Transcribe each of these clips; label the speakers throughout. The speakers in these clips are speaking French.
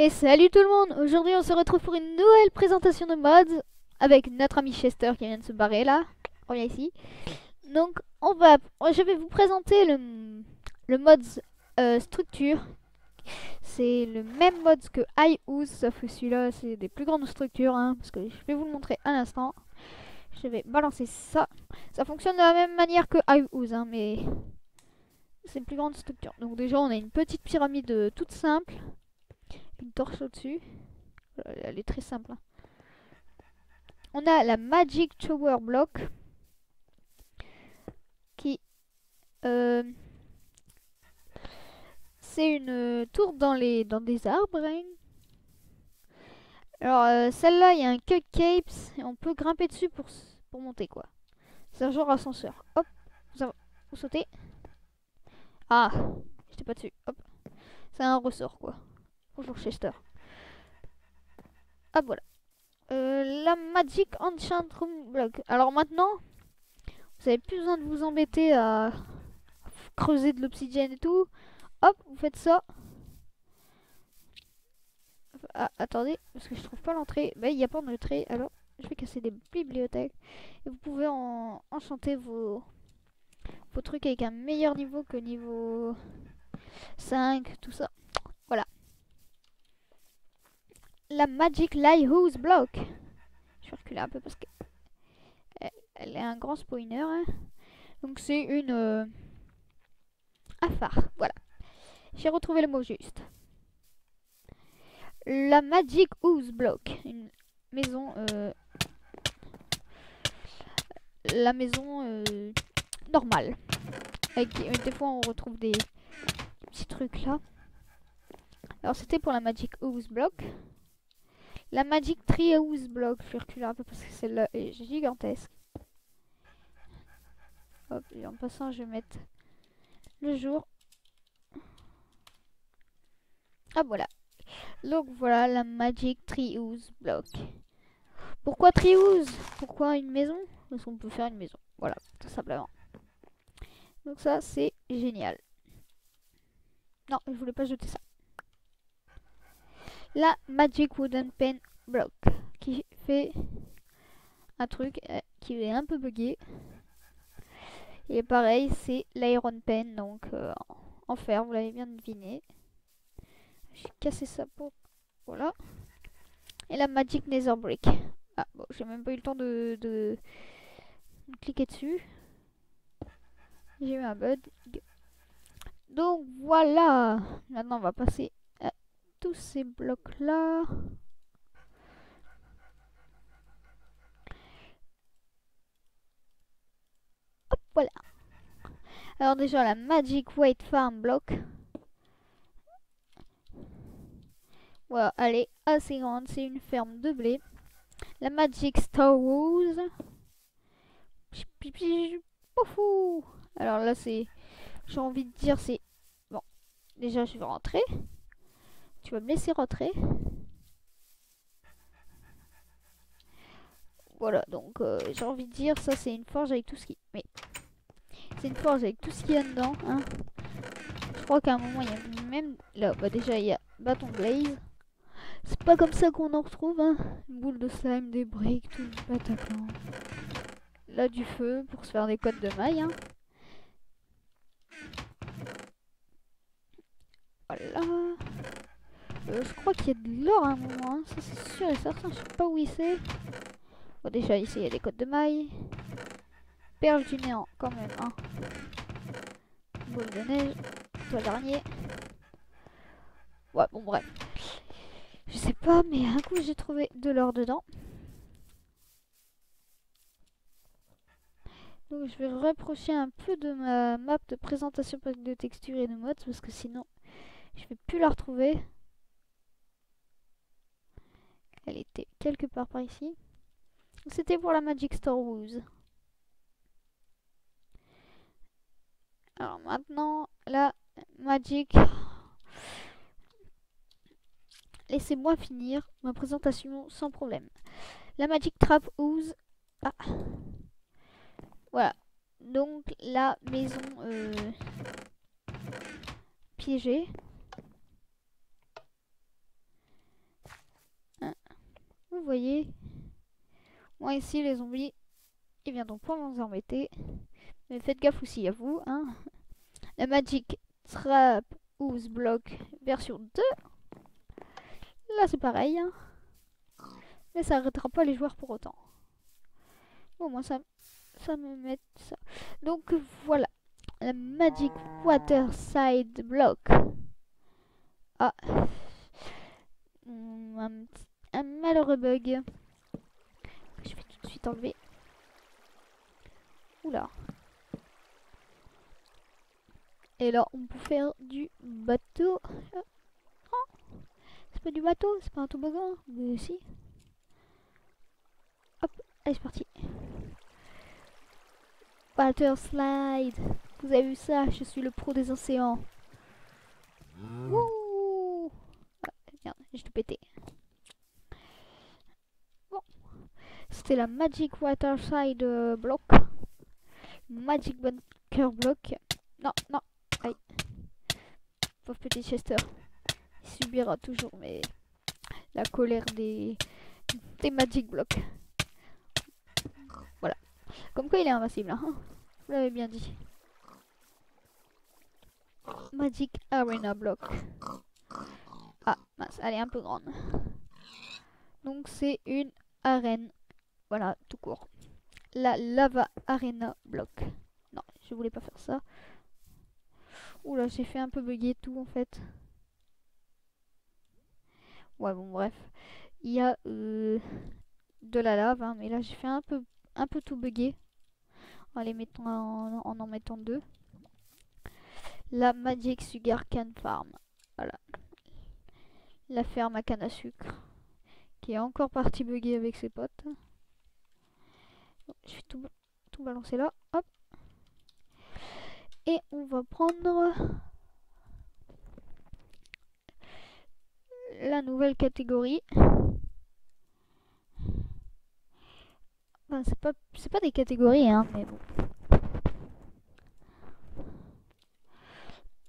Speaker 1: Et salut tout le monde. Aujourd'hui on se retrouve pour une nouvelle présentation de mods avec notre ami Chester qui vient de se barrer là. Reviens ici. Donc je vais vous présenter le mods structure. C'est le même mods que iOOZ, sauf que celui-là c'est des plus grandes structures, hein, parce que je vais vous le montrer à l'instant. Je vais balancer ça. Ça fonctionne de la même manière que iOOZ, hein, mais c'est une plus grande structure. Donc déjà on a une petite pyramide toute simple, une torche au-dessus. Elle est très simple, hein. On a la Magic Tower Block qui euh, c'est une tour dans des arbres, hein. Alors celle-là il y a un cupcakes et on peut grimper dessus pour monter quoi. C'est un genre ascenseur. Hop, vous sautez. Ah, j'étais pas dessus. Hop, c'est un ressort quoi. Bonjour Chester. Ah voilà. La Magic Enchant Room Block. Alors maintenant, vous avez plus besoin de vous embêter à creuser de l'obsidienne et tout. Hop, vous faites ça. Ah, attendez, parce que je trouve pas l'entrée. Bah, il n'y a pas d'entrée, alors je vais casser des bibliothèques. Et vous pouvez enchanter vos trucs avec un meilleur niveau que niveau 5, tout ça. Voilà. La Magic Lighthouse Block. Je vais reculer un peu parce qu'elle est un grand spoiler, hein. Donc c'est une un phare, voilà. J'ai retrouvé le mot juste. La Magic House Block. Une maison... la maison normale. Avec des fois on retrouve des petits trucs là. Alors c'était pour la Magic House Block. La Magic Tree House Block, je vais reculer un peu parce que celle-là est gigantesque. Hop, et en passant je vais mettre le jour. Ah voilà. Donc voilà la Magic Tree House Block. Pourquoi Tree House? Pourquoi une maison? Parce qu'on peut faire une maison. Voilà, tout simplement. Donc ça c'est génial. Non, je voulais pas jeter ça. La Magic Wooden Pen Block qui fait un truc qui est un peu buggé. Et pareil, c'est l'Iron Pen, donc en fer, vous l'avez bien deviné. J'ai cassé ça pour... Voilà. Et la Magic Nether Brick. Ah, bon, j'ai même pas eu le temps de cliquer dessus. J'ai eu un bug. Donc voilà. Maintenant, on va passer à tous ces blocs-là. Hop, voilà. Alors déjà, la Magic White Farm Block. Voilà, elle est assez grande. C'est une ferme de blé. La Magic Storehouse. Poufou. Alors là, c'est... J'ai envie de dire, c'est... Bon, déjà, je vais rentrer. Tu vas me laisser rentrer. Voilà, donc j'ai envie de dire, ça, c'est une forge avec tout ce qui... Mais... C'est une forge avec tout ce qu'il y a dedans, hein. Je crois qu'à un moment, il y a même... Là, bah déjà, il y a bâton blaze. C'est pas comme ça qu'on en retrouve, hein. Une boule de slime, des briques, tout le Bataclan. Là, du feu pour se faire des codes de mailles, hein. Voilà. Je crois qu'il y a de l'or à un moment, hein. Ça c'est sûr et certain, je sais pas où il c'est. Bon, déjà ici il y a des codes de mailles. Perle du néant quand même, hein. Boule de neige, toile d'araignée. Ouais, bon bref. Je sais pas, mais un coup j'ai trouvé de l'or dedans. Donc je vais reprocher un peu de ma map de présentation de texture et de mods parce que sinon je vais plus la retrouver. Elle était quelque part par ici. C'était pour la Magic Store Woods. Alors maintenant, la Magic... Laissez-moi finir ma présentation sans problème. La Magic Trap Ooze. Ah. Voilà. Donc la maison piégée. vous voyez, moi ici les zombies, ils viendront pas vous embêter. Mais faites gaffe aussi à vous, hein. La Magic Trap Ooze Block version 2. Là c'est pareil, hein. Mais ça arrêtera pas les joueurs pour autant. Bon, moi ça me met ça. Donc voilà. La Magic Water Side Block. Ah. Un malheureux bug. Je vais tout de suite enlever. Oula. Et là, on peut faire du bateau. Oh, c'est pas du bateau, c'est pas un toboggan. Mais si. Hop, allez, c'est parti. Water slide. Vous avez vu ça? Je suis le pro des océans. Wouh! Ah, merde, j'ai tout pété. Bon. C'était la Magic Water Slide Block. Magic Bunker Block. Non, non. Aïe. Pauvre petit Chester. Il subira toujours la colère des Magic Blocks. Voilà. Comme quoi il est invincible. Hein. Vous l'avez bien dit. Magic Arena Block. Ah, mince, elle est un peu grande. Donc c'est une arène. Voilà, tout court. La Lava Arena Block. Non, je voulais pas faire ça. Oula, j'ai fait un peu bugger tout en fait. Ouais, bon, bref. Il y a de la lave, hein, mais là j'ai fait un peu tout bugger. En les mettant en mettant deux. La Magic Sugar Cane Farm. Voilà. La ferme à canne à sucre. Qui est encore partie bugger avec ses potes. Je vais tout balancer là. Hop. Et on va prendre la nouvelle catégorie. Enfin, c'est pas des catégories, hein, mais bon.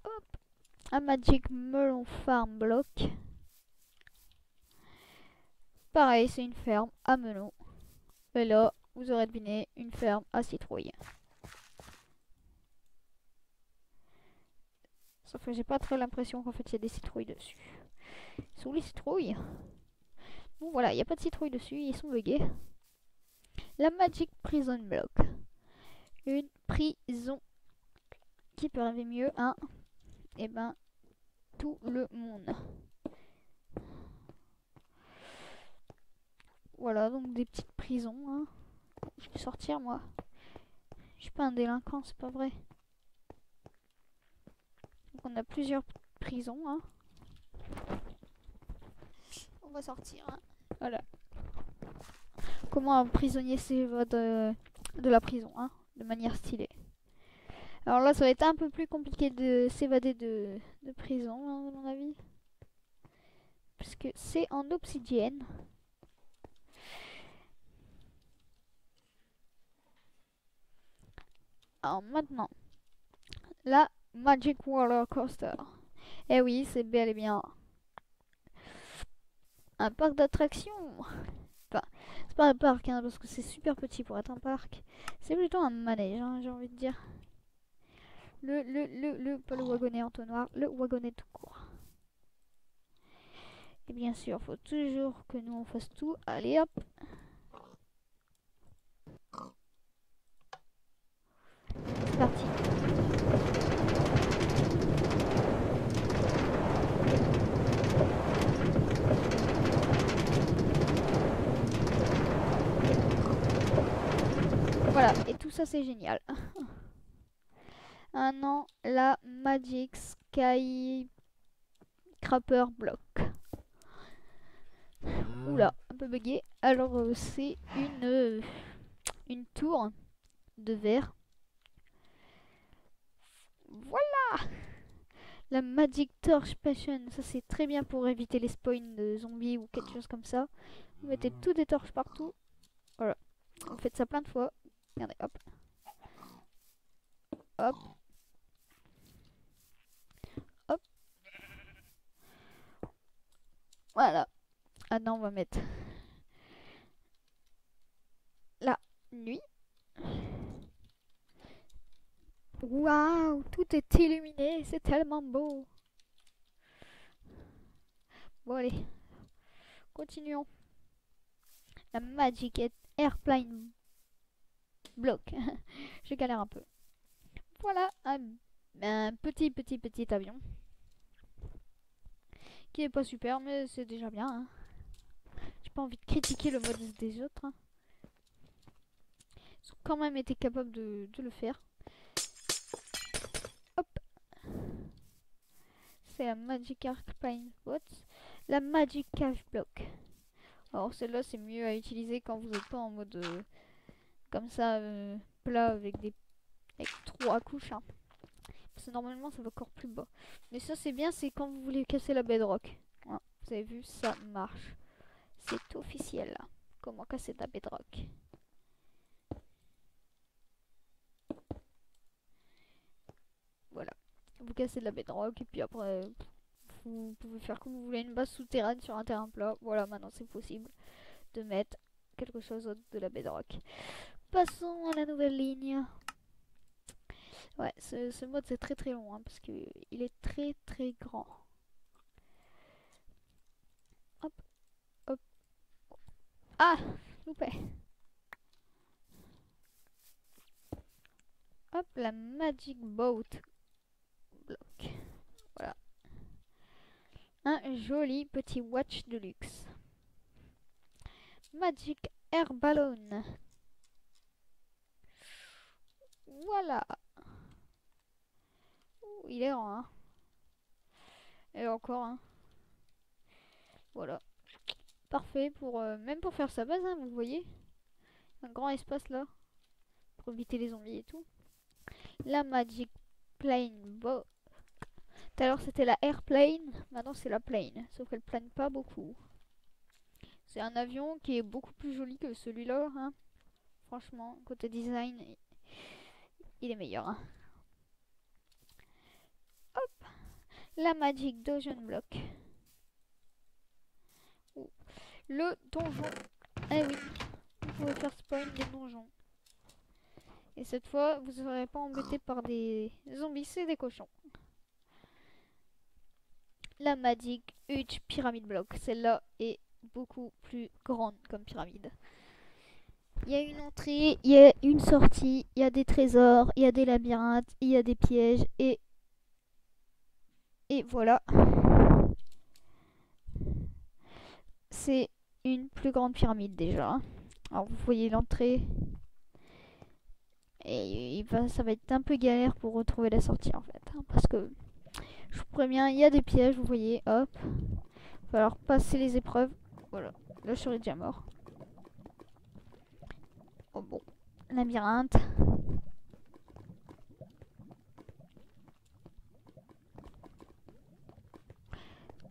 Speaker 1: Hop. Un Magic Melon Farm Block. Pareil, c'est une ferme à melon. Et là, vous aurez deviné, une ferme à citrouille. Sauf que j'ai pas trop l'impression qu'en fait il y a des citrouilles dessus. Sous les citrouilles. Bon voilà, il n'y a pas de citrouilles dessus, ils sont buggés. La Magic Prison Block. Une prison qui peut rêver mieux, hein. Et ben, tout le monde. Voilà, donc des petites prisons, hein. Je vais sortir moi. Je suis pas un délinquant, c'est pas vrai. Donc on a plusieurs prisons, hein. On va sortir, hein. Voilà. Comment un prisonnier s'évade de la prison, hein, de manière stylée. Alors là, ça va être un peu plus compliqué de s'évader de prison, hein, à mon avis. Puisque c'est en obsidienne. Alors maintenant, la Magic Roller Coaster. Eh oui, c'est bel et bien un parc d'attractions. Enfin, c'est pas un parc, hein, parce que c'est super petit pour être un parc. C'est plutôt un manège, hein, j'ai envie de dire. Pas le wagonnet entonnoir, le wagonnet tout court. Et bien sûr, faut toujours que nous on fasse tout. Allez hop. C'est parti. Voilà, et tout ça c'est génial. Un an, la Magic Sky Crapper Block. Oula, un peu bugué. Alors c'est une tour de verre. Voilà. La Magic Torch Passion, ça c'est très bien pour éviter les spawns de zombies ou quelque chose comme ça. Vous mettez toutes des torches partout. Voilà. Vous faites ça plein de fois. Regardez, hop. Hop. Hop. Voilà. Maintenant on va mettre Waouh, tout est illuminé, c'est tellement beau. Bon allez, continuons. La Magic Airplane Block. Je galère un peu. Voilà un petit avion. Qui est pas super, mais c'est déjà bien. Hein. J'ai pas envie de critiquer le mode des autres. Hein. Ils ont quand même été capables de le faire. Hop. C'est la Magic Airplane Bot. La Magic Cash Block. Alors celle-là c'est mieux à utiliser quand vous n'êtes pas en mode comme ça plat avec 3 couches. Hein. Parce que normalement ça va encore plus bas. Mais ça c'est bien, c'est quand vous voulez casser la bedrock. Voilà. Vous avez vu, ça marche. C'est officiel là. Comment casser la bedrock. Voilà. Vous cassez de la bedrock et puis après vous pouvez faire comme vous voulez, une base souterraine sur un terrain plat. Voilà, maintenant c'est possible de mettre quelque chose d'autre de la bedrock. Passons à la nouvelle ligne. Ouais, ce mode c'est très long hein, parce qu'il est très grand. Hop, hop. Ah, loupé. Hop, la Magic Boat Block. Voilà. Un joli petit watch de luxe. Magic Air Balloon. Voilà. Ouh, il est grand, hein. Et encore, hein. Voilà. Parfait pour même pour faire sa base, hein, vous voyez. Un grand espace là. Pour éviter les zombies et tout. La Magic Plane Boat. Tout à l'heure c'était la Airplane. Maintenant c'est la Plane. Sauf qu'elle plane pas beaucoup. C'est un avion qui est beaucoup plus joli que celui-là. Hein. Franchement, côté design, il est meilleur. Hein. Hop. La Magic Dungeon Block. Ouh. Le donjon. Eh oui. Vous pouvez faire spawn des donjons. Et cette fois, vous ne serez pas embêté par des zombies, c'est des cochons. La Magic Huge Pyramid Block. Celle-là est beaucoup plus grande comme pyramide. Il y a une entrée, il y a une sortie, il y a des trésors, il y a des labyrinthes, il y a des pièges et voilà. C'est une plus grande pyramide déjà. Alors vous voyez l'entrée. Et ça va être un peu galère pour retrouver la sortie en fait. Hein, parce que je vous préviens, il y a des pièges, vous voyez, hop. Il va falloir passer les épreuves. Voilà, là je serais déjà mort. Oh bon, labyrinthe.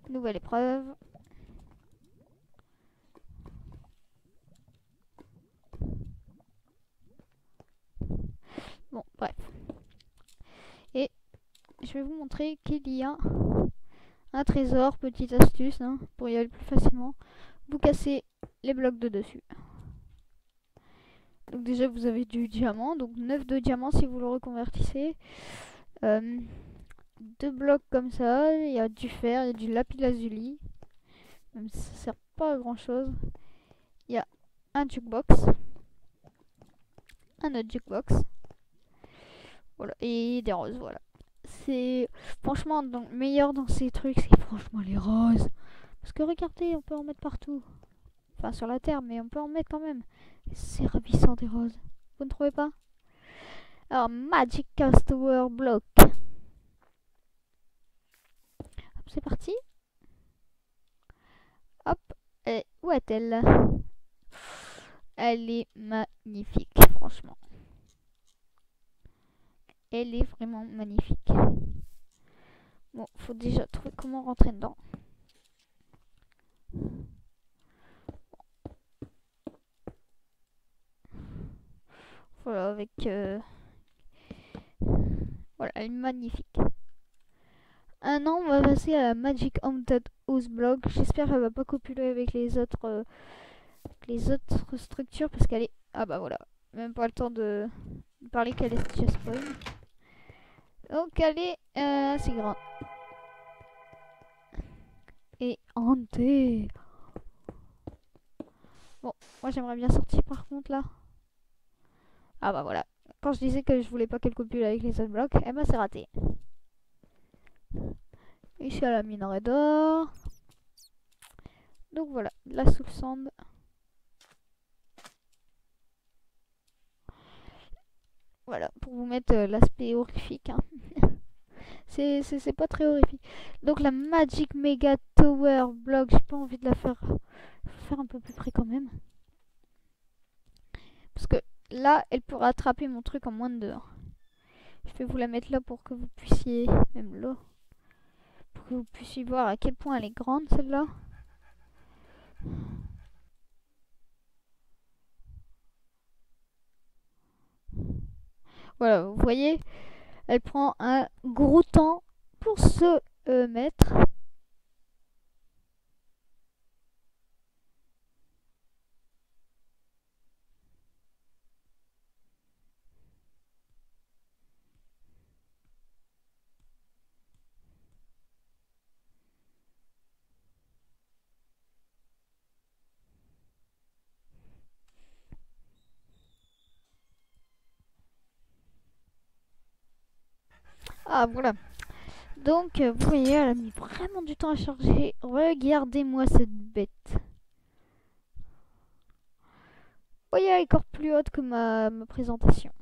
Speaker 1: Nouvelle épreuve. Bon, bref. Et je vais vous montrer qu'il y a un trésor, petite astuce, hein, pour y aller plus facilement. Vous cassez les blocs de dessus. Donc déjà vous avez du diamant, donc 9 de diamant si vous le reconvertissez. 2 blocs comme ça, il y a du fer, il y a du lapis lazuli. Même si ça sert pas à grand chose. Il y a un jukebox. Un autre jukebox. Voilà, et des roses, voilà. C'est franchement donc, meilleur dans ces trucs, c'est franchement les roses. Parce que regardez, on peut en mettre partout. Enfin sur la terre, mais on peut en mettre quand même. C'est ravissant des roses. Vous ne trouvez pas? Alors, Magic Castower Block. Hop, c'est parti. Hop, et où est-elle? Elle est magnifique, franchement. Elle est vraiment magnifique. Bon, faut déjà trouver comment rentrer dedans. Voilà, avec... Voilà, elle est magnifique. Maintenant, on va passer à la Magic Haunted House Block. J'espère qu'elle va pas copuler avec les autres structures parce qu'elle est... Ah bah voilà, même pas le temps de parler qu'elle est déjà spawn. Donc elle est assez grande. Et hantée. Bon, moi j'aimerais bien sortir par contre là. Ah bah voilà. Quand je disais que je voulais pas qu'elle copule avec les autres blocs, eh ben c'est raté. Ici à la minerai d'or. Donc voilà, la soul sand. Voilà, pour vous mettre l'aspect horrifique. Hein. C'est pas très horrifique. Donc la Magic Mega Tower block, j'ai pas envie de la faire un peu plus près quand même. Parce que là, elle pourra attraper mon truc en moins de 2. Hein. Je vais vous la mettre là pour que vous puissiez, même là, pour que vous puissiez voir à quel point elle est grande celle-là. Voilà, vous voyez, elle prend un gros temps pour se mettre. Ah voilà. Donc, vous voyez, elle a mis vraiment du temps à charger. Regardez-moi cette bête. Vous voyez, elle est encore plus haute que ma présentation.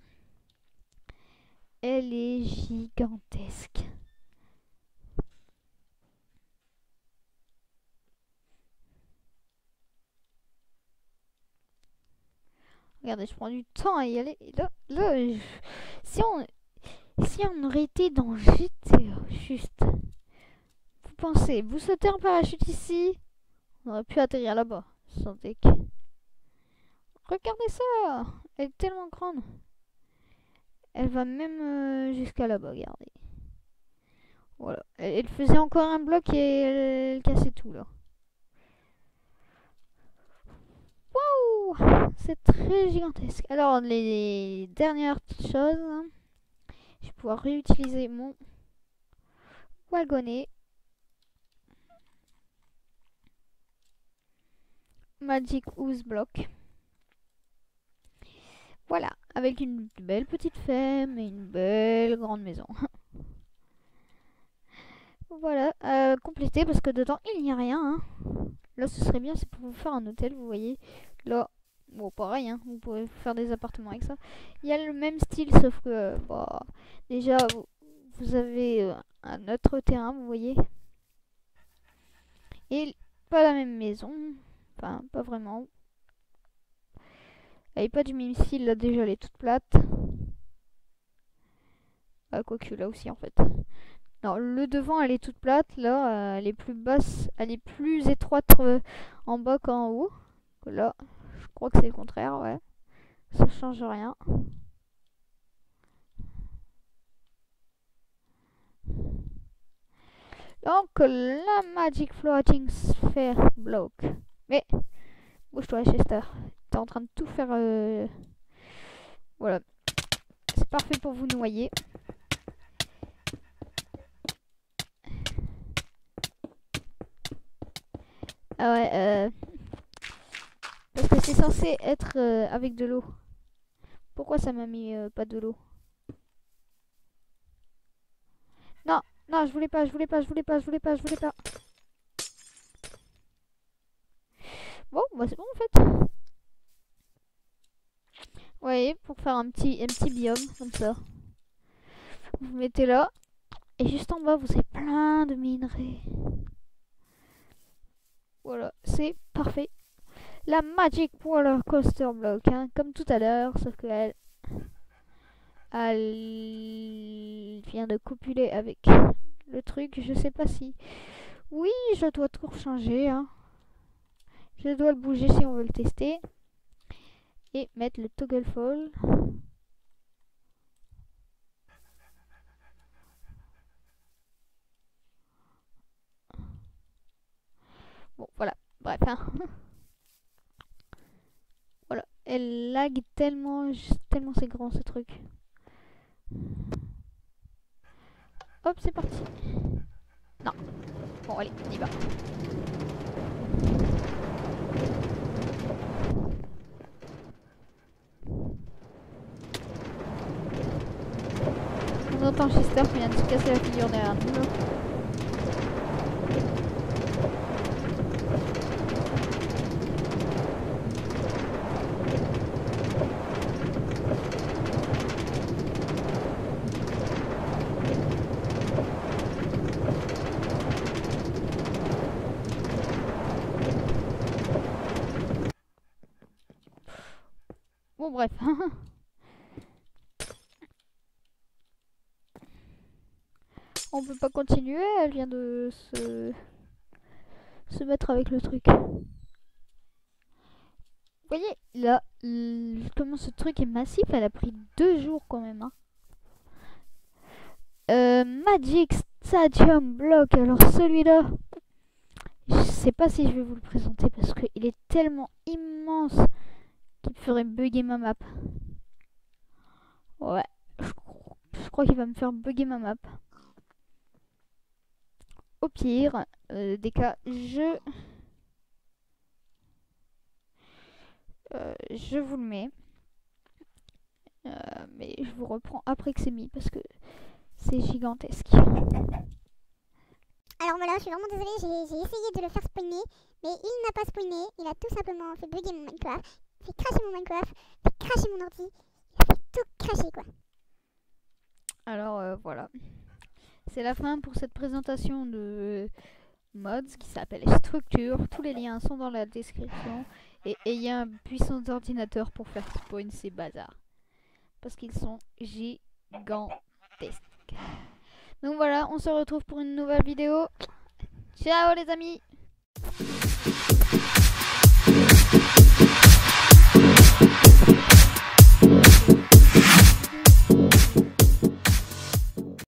Speaker 1: Elle est gigantesque. Regardez, je prends du temps à y aller. Et là, si on aurait été dans GTA, juste. Vous pensez, vous sautez en parachute ici, on aurait pu atterrir là-bas, sans deck. Regardez ça, elle est tellement grande. Elle va même jusqu'à là-bas, regardez. Voilà, elle faisait encore un bloc et elle cassait tout là. Waouh, c'est très gigantesque. Alors, les dernières choses, hein, je vais pouvoir réutiliser mon wagonnet. Magic Ooze Block. Voilà, avec une belle petite ferme et une belle grande maison. Voilà, complété parce que dedans il n'y a rien. Hein. Là, ce serait bien, c'est pour vous faire un hôtel, vous voyez. Là, bon, pareil, hein, vous pouvez faire des appartements avec ça. Il y a le même style, sauf que, bah, déjà, vous avez un autre terrain, vous voyez. Et pas la même maison. Enfin, pas vraiment. Elle n'est pas du même style, là, déjà, elle est toute plate. Ah, quoique, là aussi, en fait. Non, le devant, elle est toute plate. Là, elle est plus basse. Elle est plus étroite en bas qu'en haut. Là, je crois que c'est le contraire, ouais. Ça change rien. Donc, la Magic Floating Sphere Block. Mais, bouge-toi, Chester. T'es en train de tout faire... Voilà. C'est parfait pour vous noyer. Ah ouais, parce que c'est censé être avec de l'eau. Pourquoi ça m'a mis pas de l'eau? Non, non, je voulais pas, je voulais pas, je voulais pas, je voulais pas, je voulais pas. Bon, bah c'est bon en fait. Vous voyez, pour faire un petit biome comme ça. Vous mettez là. Et juste en bas, vous avez plein de minerais. Voilà, c'est parfait. La Magic Roller Coaster Block, hein, comme tout à l'heure, sauf qu'elle elle vient de copuler avec le truc. Je sais pas si... Oui, je dois tout changer. Hein. Je dois le bouger si on veut le tester. Et mettre le toggle fall. Bon, voilà. Bref. Hein. Voilà. Elle lag tellement c'est grand ce truc. Hop, c'est parti. Non. Bon, allez, on y va. On entend Chester qui vient de se casser la figure derrière nous. Bon, bref. On peut pas continuer, elle vient de se mettre avec le truc. Vous voyez, là, comment ce truc est massif, elle a pris 2 jours quand même. Hein. Magic Stadium Block, alors celui-là, je sais pas si je vais vous le présenter parce qu'il est tellement immense qu'il ferait bugger ma map. Ouais, je crois qu'il va me faire bugger ma map. Au pire, des cas, je vous le mets. Mais je vous reprends après que c'est mis parce que c'est gigantesque.
Speaker 2: Alors voilà, je suis vraiment désolée, j'ai essayé de le faire spawner, mais il n'a pas spawné, il a tout simplement fait bugger mon Minecraft, fait crasher mon Minecraft, fait crasher mon ordi, il a fait tout crasher quoi.
Speaker 1: Alors voilà. C'est la fin pour cette présentation de mods qui s'appelle Structure. Tous les liens sont dans la description. Et ayez un puissant ordinateur pour faire spawn ces bazars. Parce qu'ils sont gigantesques. Donc voilà, on se retrouve pour une nouvelle vidéo. Ciao les amis!